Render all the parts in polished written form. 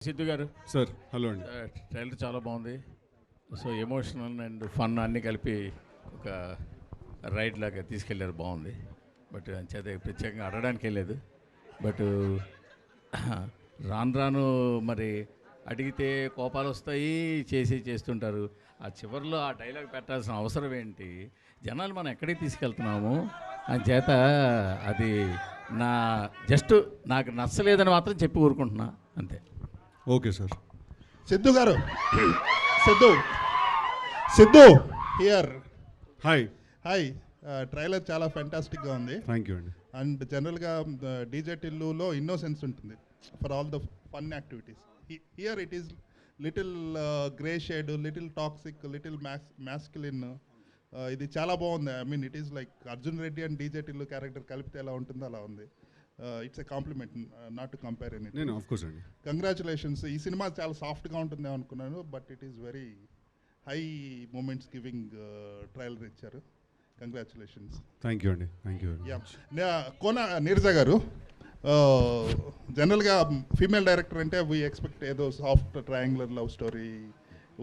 Siddhu garu sir hello అండి. Trailer చాలా బాగుంది. సో ఎమోషనల్ అండ్ ఫన్ అన్నీ కలిపి ఒక రైడ్ లాగా తీసుకెళ్ళారు, బాగుంది. బట్ చేత ప్రత్యేకంగా అడగడానికి వెళ్ళలేదు. బట్ రాను రాను మరి అడిగితే కోపాలు వస్తాయి, చేస్తుంటారు. ఆ చివరిలో ఆ డైలాగ్ పెట్టాల్సిన అవసరం ఏంటి? జనాలు మనం ఎక్కడికి తీసుకెళ్తున్నాము అని చేత అది నా జస్ట్ నాకు నచ్చలేదని మాత్రం చెప్పి ఊరుకుంటున్నా, అంతే. Okay sir. Siddhu garu, Siddhu Siddhu here. Hi. Hi. Trailer చాలా ఫెంటాస్టిక్గా ఉంది. థ్యాంక్ యూ అండి. అండ్ జనరల్గా డీజే టిల్లులో ఇన్నోసెన్స్ ఉంటుంది for all the fun activities. Here it is little grey shade, little toxic, little masculine. ఇది చాలా బాగుంది. I mean it is like Arjun Reddy and DJ Tillu character కలిపితే ఎలా ఉంటుందో అలా ఉంది. It's a compliment, not to compare any. నేను ఆఫ్ కోర్స్ అండి. కంగ్రాచులేషన్స్. ఈ సినిమా చాలా సాఫ్ట్గా ఉంటుందేమో అనుకున్నాను, but it is very high moments giving trailer ఇచ్చారు. కంగ్రాచులేషన్స్. థ్యాంక్ యూ అండి. Thank you. కోన నీరజ గారు, జనరల్గా ఫీమేల్ డైరెక్టర్ అంటే వీ ఎక్స్పెక్ట్ ఏదో సాఫ్ట్ ట్రయాంగులర్ లవ్ స్టోరీ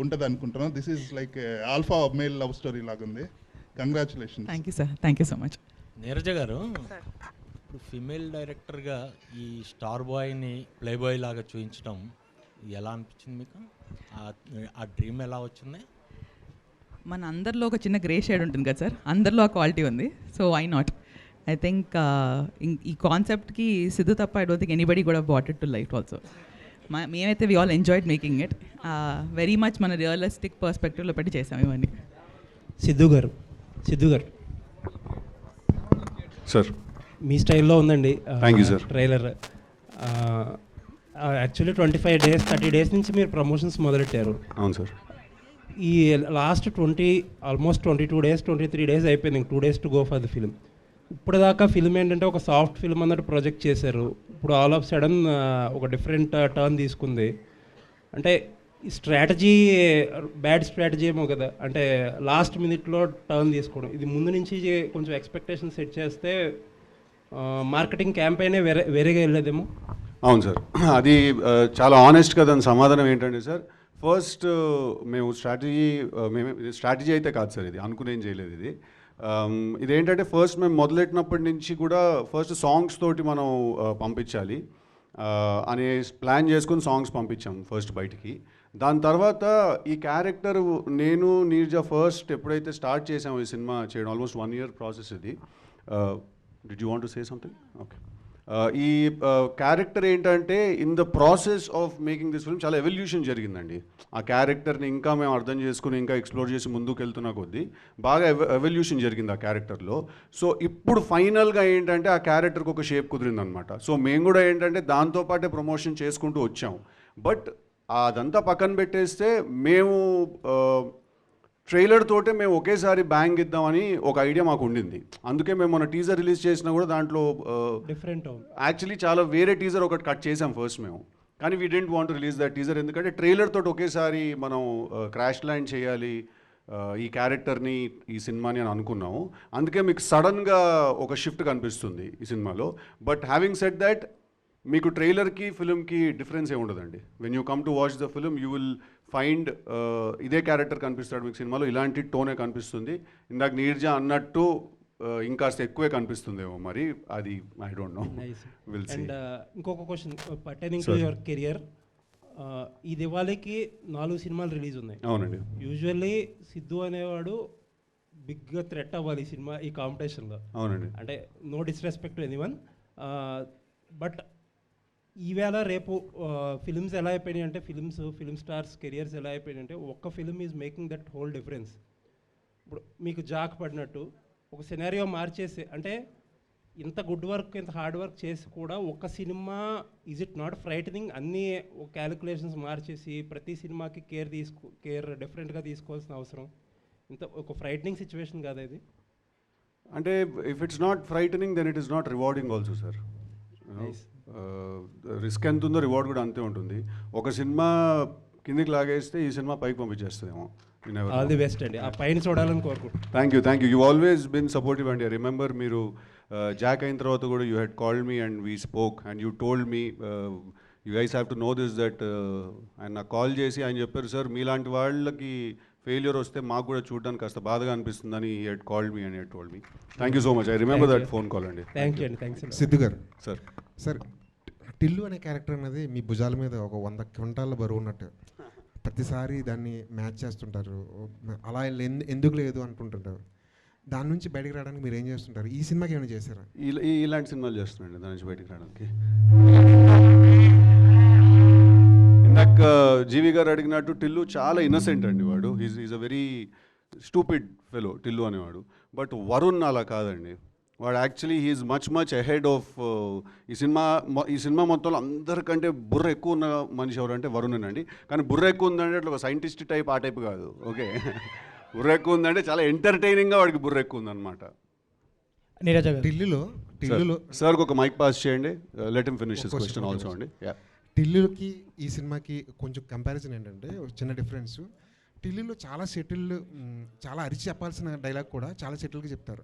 ఉంటుంది అనుకుంటున్నాం. This is like alpha male love story లాగుంది. Congratulations. Thank you sir, thank you so much. Neeraja garu, ఇప్పుడు female డైరెక్టర్గా ఈ స్టార్ బాయ్ని ప్లే బాయ్ లాగా చూపించడం ఎలా అనిపించింది మీకు? ఆ డ్రీమ్ ఎలా వచ్చింది? మన అందరిలో ఒక చిన్న గ్రే షేడ్ ఉంటుంది కదా సార్, అందరిలో ఆ క్వాలిటీ ఉంది. So why not? I think ఈ కాన్సెప్ట్కి సిద్ధు తప్ప ఐ డోంట్ థింక్ ఎనీబడి కూడా brought it to life also. మేమైతే we all enjoyed making it very much. మన రియలిస్టిక్ పర్స్పెక్టివ్లో పెట్టి చేసాం ఇవన్నీ. సిద్ధు గారు సార్ మీ స్టైల్లో ఉందండి. Thank you sir. Trailer actually 25 days 30 days నుంచి మీరు ప్రమోషన్స్ మొదలెట్టారు. అవును సార్. ఈ లాస్ట్ ఆల్మోస్ట్ 22 days 23 days అయిపోయింది. 2 days to go for the film. ఇప్పుడు దాకా ఫిల్మ్ ఏంటంటే ఒక సాఫ్ట్ ఫిల్మ్ అన్నట్టు ప్రొజెక్ట్ చేశారు. ఇప్పుడు ఆల్ ఆఫ్ సడన్ ఒక డిఫరెంట్ టర్న్ తీసుకుంది. అంటే ఈ స్ట్రాటజీ బ్యాడ్ స్ట్రాటజీ ఏమో కదా, అంటే లాస్ట్ మినిట్లో టర్న్ తీసుకోవడం. ఇది ముందు నుంచి కొంచెం ఎక్స్పెక్టేషన్ సెట్ చేస్తే మార్కెటింగ్ క్యాంపెయినే వేరేగా వెళ్ళేదేమో. అవును సార్, అది చాలా ఆనెస్ట్గా దాని సమాధానం ఏంటంటే సార్, ఫస్ట్ మేము స్ట్రాటజీ అయితే కాదు సార్, ఇది అనుకునేం చేయలేదు. ఇదేంటంటే ఫస్ట్ మేము మొదలెట్టినప్పటి నుంచి కూడా ఫస్ట్ సాంగ్స్ తోటి మనం పంపించాలి అనే ప్లాన్ చేసుకుని సాంగ్స్ పంపించాం ఫస్ట్ బయటికి. దాని తర్వాత ఈ క్యారెక్టర్ నేను నీరజ ఫస్ట్ ఎప్పుడైతే స్టార్ట్ చేసాము ఈ సినిమా చేయడం, ఆల్మోస్ట్ 1 year ప్రాసెస్ ఇది. Did you want to say something? Okay. ఈ క్యారెక్టర్ ఏంటంటే in the process of making this film చాలా ఎవల్యూషన్ జరిగిందండి. ఆ క్యారెక్టర్ని ఇంకా మేము అర్థం చేసుకుని ఇంకా ఎక్స్ప్లోర్ చేసి ముందుకు వెళ్తున్న కొద్దీ బాగా ఎవల్యూషన్ జరిగింది ఆ క్యారెక్టర్లో. సో ఇప్పుడు ఫైనల్గా ఏంటంటే ఆ క్యారెక్టర్కి ఒక షేప్ కుదిరిందనమాట. సో మేము కూడా ఏంటంటే దాంతోపాటే ప్రమోషన్ చేసుకుంటూ వచ్చాం. బట్ అదంతా పక్కన పెట్టేస్తే మేము ట్రైలర్ తోటే మేము ఒకేసారి బ్యాంగ్ ఇద్దామని ఒక ఐడియా మాకు ఉండింది. అందుకే మేము మన టీజర్ రిలీజ్ చేసినా కూడా దాంట్లో డిఫరెంట్ యాక్చువల్లీ చాలా వేరే టీజర్ ఒకటి కట్ చేసాం ఫస్ట్ మేము. కానీ we didn't want release that teaser, ఎందుకంటే ట్రైలర్ తోటి ఒకేసారి మనం క్రాష్ ల్యాండ్ చేయాలి ఈ క్యారెక్టర్ని ఈ సినిమాని అని అనుకున్నాము. అందుకే మీకు సడన్గా ఒక షిఫ్ట్ కనిపిస్తుంది ఈ సినిమాలో. బట్ హ్యావింగ్ సెడ్ దట్, మీకు ట్రైలర్కి ఫిల్మ్కి డిఫరెన్స్ ఏమి ఉండదండి. When you come to watch the film you will find ఇదే క్యారెక్టర్ కనిపిస్తాడు మీకు సినిమాలో, ఇలాంటి టోనే కనిపిస్తుంది. ఇందాక నీరజ అన్నట్టు ఇంకాస్త ఎక్కువే కనిపిస్తుందేమో, మరి అది I don't know, will see. And ఇంకొక question pertaining to your career. ఈ దివాళీకి 4 సినిమాలు రిలీజ్ ఉన్నాయి. అవునండి. యూజువల్లీ సిద్ధు అనేవాడు బిగ్గా థ్రెట్ అవ్వాలి ఈ సినిమా ఈ కాంపిటీషన్లో. అవునండి. అంటే no disrespect to anyone, but ఈవేళ రేపు ఫిల్మ్స్ ఎలా అయిపోయినాయి అంటే ఫిల్మ్ స్టార్స్ కెరియర్స్ ఎలా అయిపోయినాయి అంటే ఒక్క film is making that whole difference. ఇప్పుడు మీకు జాక్ పడినట్టు ఒక సినారియో మార్చేసి, అంటే ఇంత గుడ్ వర్క్ ఇంత హార్డ్ వర్క్ చేసి కూడా ఒక్క cinema is it not frightening? అన్నీ క్యాలిక్యులేషన్స్ మార్చేసి ప్రతి సినిమాకి కేర్ డిఫరెంట్గా తీసుకోవాల్సిన అవసరం ఇంత ఒక ఫ్రైటనింగ్ సిచ్యువేషన్ కాదా ఇది? అంటే if it's not frightening then it is not rewarding also sir. Risk ఎంత ఉందో రివార్డ్ కూడా అంతే ఉంటుంది. ఒక సినిమా కిందికి లాగేస్తే ఈ సినిమా పైకి పంపించేస్తుందేమో. ఆల్ ది బెస్ట్ అండి, ఆ పైన చూడాలని కోరుకుంటున్నాను. Thank you. You always been supportive అండి. ఐ రిమెంబర్ మీరు జాక్ అయిన తర్వాత కూడా you had called me and we spoke and you told me you guys have to know this that ఆయన నాకు కాల్ చేసి ఆయన చెప్పారు సార్ మీలాంటి వాళ్ళకి ఫెయిల్యూర్ వస్తే మాకు కూడా చూడడానికి కాస్త బాధగా అనిపిస్తుందని he had called me and had told me thank you so much I remember that phone call అండి థ్యాంక్ యూ అండి, thanks. Siddhu garu, sir. Sir Tillu అనే క్యారెక్టర్ అనేది మీ భుజాల మీద ఒక 100 క్వింటాల బరువు ఉన్నట్టు ప్రతిసారి దాన్ని మ్యాచ్ చేస్తుంటారు, అలా ఎందుకు లేదు అనుకుంటుంటారు. దాని నుంచి బయటకు రావడానికి మీరు ఏం చేస్తుంటారు? ఈ సినిమాకి ఏమైనా చేశారా? ఇలాంటి సినిమాలు చేస్తున్నాండి దాని నుంచి బయటికి రావడానికి. ఇందాక జీవి గారు అడిగినట్టు టిల్లు చాలా ఇన్నసెంట్ అండి వాడు. Is a very stupid fellow Tillu అనేవాడు. బట్ వరుణ్ అలా కాదండి. వాడు actually he is much ahead of ఈ సినిమా మొత్తంలో అందరికంటే బుర్ర ఎక్కువ ఉన్న మనిషి ఎవరంటే వరుణేనండి. కానీ బుర్ర ఎక్కువ ఉందంటే అట్లా ఒక సైంటిస్ట్ టైప్ ఆ టైప్ కాదు. ఓకే, బుర్ర ఎక్కువ ఉందంటే చాలా ఎంటర్టైనింగ్గా వాడికి బుర్ర ఎక్కువ ఉందన్నమాట. నీరజ గారు, టిల్లులో సార్కి ఒక మైక్ పాస్ చేయండి. Let him finish his question also అండి. టిల్లుకి ఈ సినిమాకి కొంచెం కంపారిజన్ ఏంటంటే చిన్న డిఫరెన్స్. టిల్లులో చాలా సెటిల్డ్, చాలా అరిచి చెప్పాల్సిన డైలాగ్ కూడా చాలా సెటిల్గా చెప్తారు.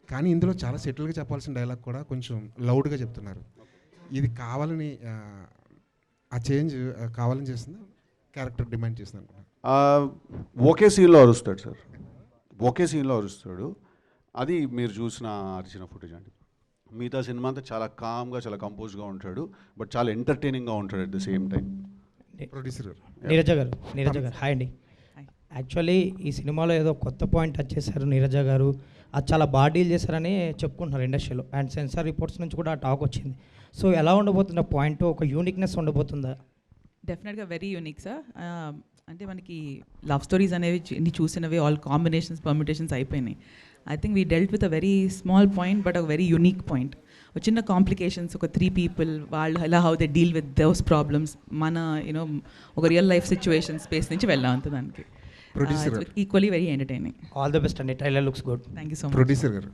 కానీ ఇందులో చాలా సెటిల్గా చెప్పాల్సిన డైలాగ్ కూడా కొంచెం లౌడ్గా చెప్తున్నారు. ఇది కావాలని ఆ చేంజ్ కావాలని చేస్తుంది, క్యారెక్టర్ డిమాండ్ చేస్తుంది అనుకున్నాను. ఒకే సీన్లో అరుస్తాడు సార్, ఒకే సీన్లో అరుస్తాడు. అది మీరు చూసిన అరిచిన ఫుటేజ్ అండి. మిగతా సినిమా అంతా చాలా కామ్గా చాలా కంపోజ్గా ఉంటాడు, బట్ చాలా ఎంటర్టైనింగ్గా ఉంటాడు at the same time. Producer గారు, నీరజ గారు హాయ్ అండి. యాక్చువల్లీ ఈ సినిమాలో ఏదో కొత్త పాయింట్ టచ్ చేశారు నీరజ గారు, అది చాలా బాగా డీల్ చేశారని చెప్పుకుంటున్నారు ఇండస్ట్రీలో, అండ్ సెన్సార్ రిపోర్ట్స్ నుంచి కూడా టాక్ వచ్చింది. సో ఎలా ఉండబోతున్న పాయింట్, ఒక యూనిక్నెస్ ఉండబోతుందా? డెఫినెట్గా వెరీ యూనిక్ సార్. అంటే మనకి లవ్ స్టోరీస్ అనేవి చూసినవి ఆల్ కాంబినేషన్స్ పర్మిటేషన్స్ అయిపోయినాయి. I think we dealt with a very small point but a very unique point. ఒక చిన్న కాంప్లికేషన్స్, ఒక 3 people వాళ్ళు ఎలా how they deal with those problems, మన యూనో ఒక రియల్ లైఫ్ సిచ్యువేషన్ స్పేస్ నుంచి వెళ్ళాం అంత దానికి. Producer equally very entertaining. All the best అండి, trailer looks good. Thank you so much. Producer గారు,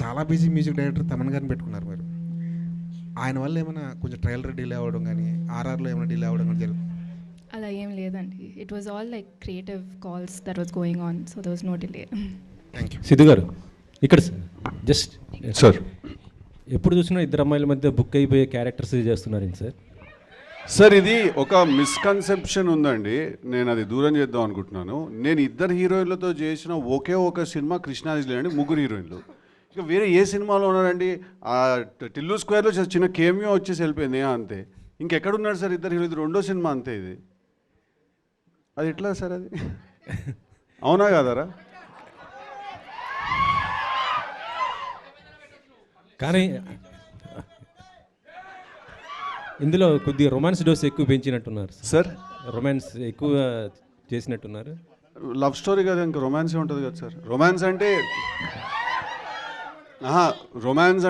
చాలా బిజీ మ్యూజిక్ డైరెక్టర్ తమన్ గారిని పెట్టుకున్నారు మీరు. ఆయన వల్ల ఏమైనా కొంచెం ట్రైలర్ డిలే అవ్వడం కానీ ఆర్ఆర్లో ఏమైనా డిలే అవ్వడం కానీ జరుగుతుంది? అలా ఏం లేదండి. It was all like creative calls that was going on, so there was no delay. Thank you. Siddhu garu ఇక్కడ జస్ట్ సార్, ఎప్పుడు చూసినా ఇద్దరు అమ్మాయిల మధ్య బుక్ అయిపోయే క్యారెక్టర్స్ చేస్తున్నారు సార్. సార్ ఇది ఒక మిస్కన్సెప్షన్ ఉందండి, నేను అది దూరం చేద్దాం అనుకుంటున్నాను. నేను ఇద్దరు హీరోయిన్లతో చేసిన ఒకే ఒక సినిమా కృష్ణాజిలే అండి, 3 హీరోయిన్లు. ఇక వేరే ఏ సినిమాలో ఉన్నారండి? ఆ టిల్లు స్క్వేర్లో చిన్న కేమియో వచ్చేసి వెళ్ళిపోయింది అంతే. ఇంకెక్కడున్నాడు సార్ ఇద్దరు హీరో? ఇది 2వ సినిమా అంతే ఇది. అది ఎట్లా సార్ అది? అవునా కాదారా? కానీ ఇందులో కొద్దిగా రొమాన్స్ డోస్ ఎక్కువ పెంచినట్టున్నారు సార్. రొమాన్స్ ఎక్కువ చేసినట్టున్నారు. లవ్ స్టోరీ కదా, ఇంకా రొమాన్స్ ఉంటుంది కదా సార్. రొమాన్స్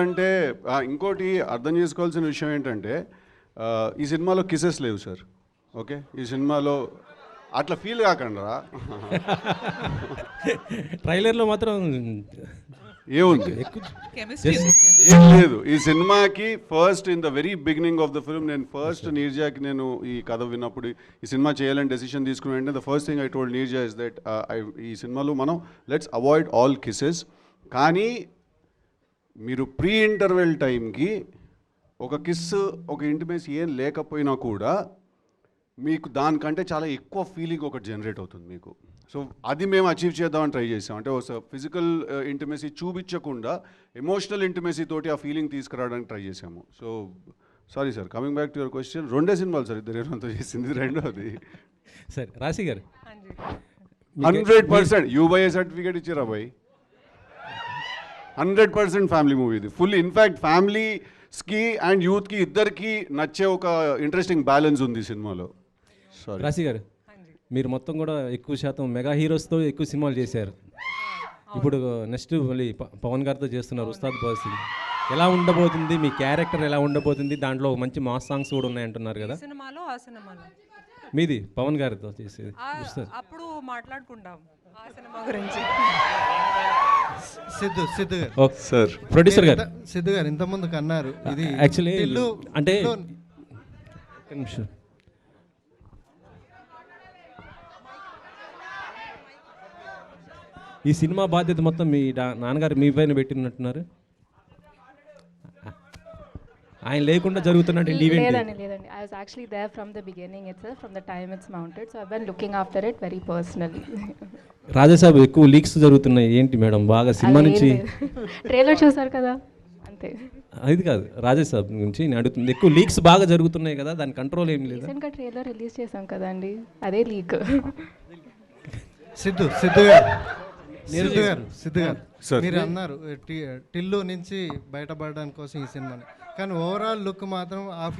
అంటే ఇంకోటి అర్థం చేసుకోవాల్సిన విషయం ఏంటంటే ఈ సినిమాలో కిసెస్ లేవు సార్. ఓకే, ఈ సినిమాలో అట్లా ఫీల్ కాకండి రా. ట్రైలర్లో మాత్రం ఏముంది? కెమిస్ట్రీ ఏం లేదు ఈ సినిమాకి. First in the very beginning of the film నేను నీర్జాకి నేను ఈ కథ విన్నప్పుడు ఈ సినిమా చేయాలని డెసిషన్ తీసుకుని వెంటనే the first thing I told Neerja is that ఈ సినిమాలో మనం లెట్స్ అవాయిడ్ ఆల్ కిసెస్. కానీ మీరు ప్రీ ఇంటర్వెల్ టైంకి ఒక కిస్ ఒక ఇంటిమేసీ ఏం లేకపోయినా కూడా మీకు దానికంటే చాలా ఎక్కువ ఫీలింగ్ ఒకటి జనరేట్ అవుతుంది మీకు. సో అది మేము అచీవ్ చేద్దామని ట్రై చేసాం. అంటే ఒక ఫిజికల్ ఇంటిమేసీ చూపించకుండా ఎమోషనల్ ఇంటిమేసీ తోటి ఆ ఫీలింగ్ తీసుకురావడానికి ట్రై చేసాము. So sorry sir, coming back to your question, 2 సినిమాలు సార్ ఇద్దరు హీరోతో చేసింది. రెండోది సరే రాశి గారు 100% యూబైఏ సర్టిఫికేట్ ఇచ్చారా బాయ్. 100% ఫ్యామిలీ మూవీ ఇది. ఫుల్ ఇన్ఫ్యాక్ట్ ఫ్యామిలీస్కి అండ్ యూత్కి ఇద్దరికి నచ్చే ఒక ఇంట్రెస్టింగ్ బ్యాలెన్స్ ఉంది సినిమాలో. సారీ రాశి గారు, మీరు మొత్తం కూడా ఎక్కువ శాతం మెగా హీరోస్తో ఎక్కువ సినిమాలు చేశారు. ఇప్పుడు నెక్స్ట్ మళ్ళీ పవన్ గారితో చేస్తున్నారు ఉస్తాద్ భగత్ సింగ్. ఎలా ఉండబోతుంది మీ క్యారెక్టర్, ఎలా ఉండబోతుంది? దాంట్లో మంచి మాస్ సాంగ్స్ కూడా ఉన్నాయంటున్నారు కదా. సినిమాలో ఆ సినిమాలో మీది పవన్ గారితో చేసేది అప్పుడు మాట్లాడుకుంటాం ఆ సినిమా గురించి. సిద్ధు గారు, ఓకే సార్. ప్రొడ్యూసర్ గారు, సిద్ధు గారు ఇంతకుముందుకు అన్నారు ఇది యాక్చువల్లీ అంటే ఈ సినిమా బాధ్యత మొత్తం మీ నాన్నగారు మీ పైన పెట్టినట్టున్నారు. ఆయన లేకుండా జరుగుతున్నటువంటి ఈవెంట్ లేదండి I was actually there from the beginning it's from the time it's mounted so I been looking after it very personally. Raja Saab ఎక్కువ లీక్స్ జరుగుతున్నాయి ఏంటి మేడం? బాగా సినిమా నుంచి ట్రైలర్ చూసారు కదా అంతే. అది కాదు రాజాసాబ్ గురించి నేను అడుగుతుంది. ఎక్కువ లీక్స్ బాగా జరుగుతున్నాయి కదా, దాని కంట్రోల్ ఏం లేదా? రీసెంట్గా ట్రైలర్ రిలీజ్ చేసాం కదండి, అదే లీక్. సిద్ధు గారు మీరు అన్నారు టిల్లు నుంచి బయటపడడానికి కోసం ఈ సినిమాని, కానీ ఓవరాల్ లుక్ మాత్రం